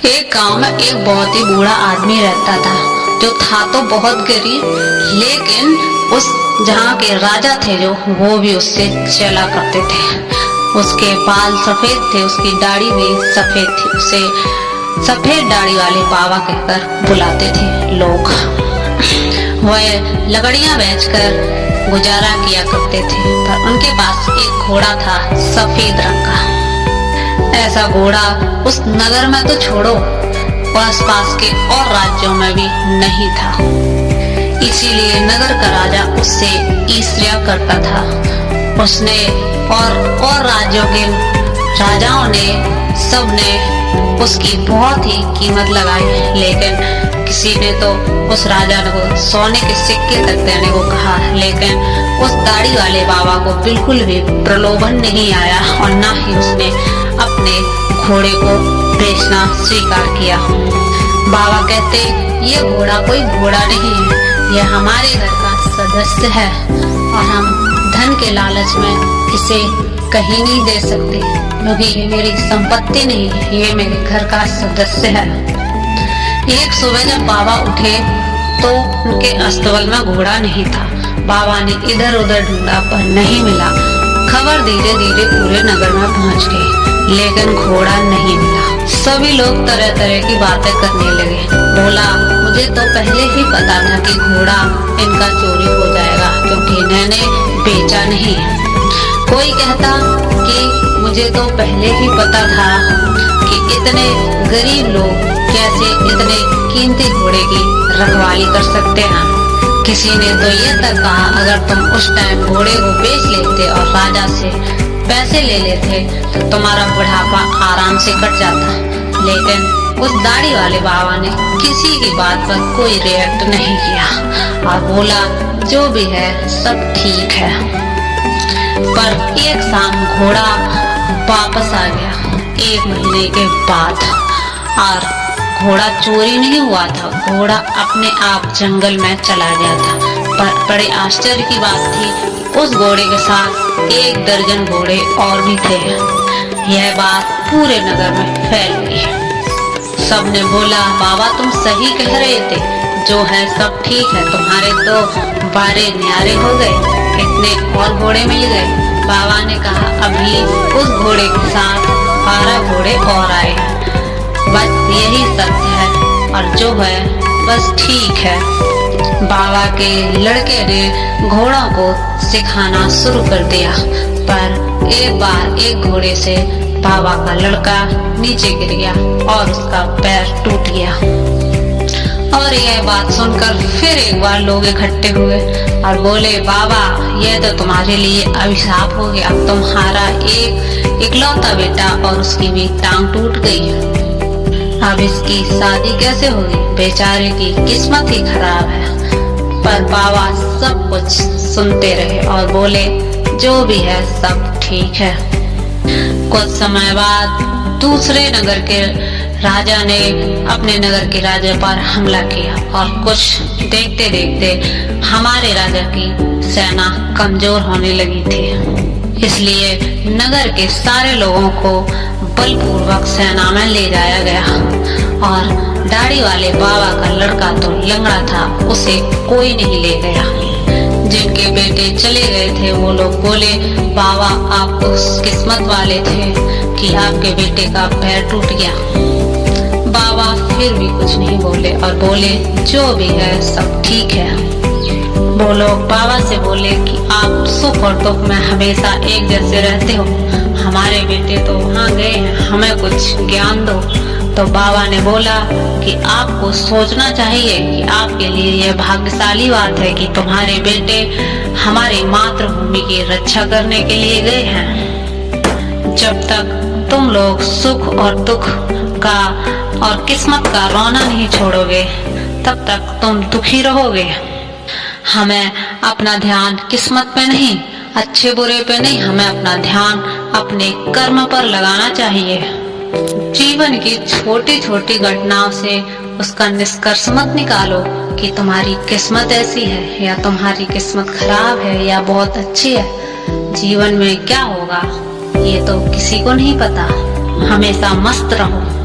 एक गांव में एक बहुत ही बूढ़ा आदमी रहता था, जो था तो बहुत गरीब, लेकिन उस जहाँ के राजा थे जो, वो भी उससे चला करते थे। उसके बाल सफेद थे, उसकी दाढ़ी भी सफेद थी। उसे सफेद दाढ़ी वाले बाबा कहकर बुलाते थे लोग। वह लकड़ियां बेचकर गुजारा किया करते थे, पर उनके पास एक घोड़ा था सफेद रंग का। ऐसा घोड़ा उस नगर में तो छोड़ो, आसपास के और राज्यों में भी नहीं था। इसीलिए नगर का राजा उससे ईर्ष्या करता था। उसने और राज्यों के राजाओं ने सबने उसकी बहुत ही कीमत लगाई, लेकिन किसी ने तो उस राजा को सोने के सिक्के तक देने को कहा, लेकिन उस दाढ़ी वाले बाबा को बिल्कुल भी प्रलोभन नहीं आया और ना ही उसने अपने घोड़े को बेचना स्वीकार किया। बाबा कहते, ये घोड़ा कोई घोड़ा नहीं है, यह हमारे घर का सदस्य है और हम धन के लालच में इसे कहीं नहीं दे सकते, क्योंकि ये मेरी संपत्ति नहीं है, ये मेरे घर का सदस्य है। एक सुबह जब बाबा उठे तो उनके अस्तबल में घोड़ा नहीं था। बाबा ने इधर उधर ढूंढा पर नहीं मिला। खबर धीरे धीरे पूरे नगर में पहुंच गई, लेकिन घोड़ा नहीं मिला। सभी लोग तरह तरह की बातें करने लगे। बोला, मुझे तो पहले ही पता था कि घोड़ा इनका चोरी हो जाएगा, क्योंकि इन्होंने बेचा नहीं। कोई कहता कि मुझे तो पहले ही पता था कि इतने गरीब लोग कैसे इतने कीमती घोड़े की रखवाली कर सकते हैं। किसी ने तो ये तक कहा, अगर तुम उस टाइम घोड़े को बेच लेते और राजा से पैसे ले लेते तो तुम्हारा बुढ़ापा आराम से कट जाता। लेकिन उस दाढ़ी वाले बाबा ने किसी की बात पर कोई रिएक्ट नहीं किया और बोला, जो भी है सब ठीक है। पर एक शाम घोड़ा वापस आ गया 1 महीने के बाद, और घोड़ा चोरी नहीं हुआ था, घोड़ा अपने आप जंगल में चला गया था। पर बड़े आश्चर्य की बात थी, उस घोड़े के साथ 1 दर्जन घोड़े और भी थे। यह बात पूरे नगर में फैल गई। सबने बोला, बाबा तुम सही कह रहे थे, जो है सब ठीक है, तुम्हारे तो बारे न्यारे हो गए, इतने और घोड़े मिल गए। बाबा ने कहा, अभी उस घोड़े के साथ 12 घोड़े और आए, बस यही सत्य है और जो है बस ठीक है। बाबा के लड़के ने घोड़ों को सिखाना शुरू कर दिया, पर एक बार एक घोड़े से बाबा का लड़का नीचे गिर गया और उसका पैर टूट गया। और यह बात सुनकर फिर एक बार लोग इकट्ठे हुए और बोले, बाबा यह तो तुम्हारे लिए अभिशाप हो गया, तुम्हारा एक इकलौता बेटा और उसकी भी टांग टूट गई, अब इसकी शादी कैसे होगी, बेचारे की किस्मत ही खराब है। पर बाबा सब कुछ सुनते रहे और बोले, जो भी है सब ठीक है। कुछ समय बाद दूसरे नगर के राजा ने अपने नगर के राजा पर हमला किया और कुछ देखते देखते हमारे राजा की सेना कमजोर होने लगी थी। इसलिए नगर के सारे लोगों को बलपूर्वक सेना में ले जाया गया और दाढ़ी वाले बाबा का लड़का तो लंगड़ा था, उसे कोई नहीं ले गया। जिनके बेटे चले गए थे वो लोग बोले, बाबा आप तो किस्मत वाले थे कि आपके बेटे का पैर टूट गया। बाबा फिर भी कुछ नहीं बोले और बोले, जो भी है सब ठीक है। वो लोग बाबा से बोले कि आप सुख और दुख में हमेशा एक जैसे रहते हो, हमारे बेटे तो वहाँ गए हैं, हमें कुछ ज्ञान दो। तो बाबा ने बोला कि आपको सोचना चाहिए कि आपके लिए यह भाग्यशाली बात है कि तुम्हारे बेटे हमारी मातृभूमि की रक्षा करने के लिए गए हैं। जब तक तुम लोग सुख और दुख का और किस्मत का रोना नहीं छोड़ोगे, तब तक तुम दुखी रहोगे। हमें अपना ध्यान किस्मत पे नहीं, अच्छे बुरे पे नहीं, हमें अपना ध्यान अपने कर्म पर लगाना चाहिए। जीवन की छोटी छोटी घटनाओं से उसका निष्कर्ष मत निकालो कि तुम्हारी किस्मत ऐसी है या तुम्हारी किस्मत खराब है या बहुत अच्छी है। जीवन में क्या होगा ये तो किसी को नहीं पता। हमेशा मस्त रहो।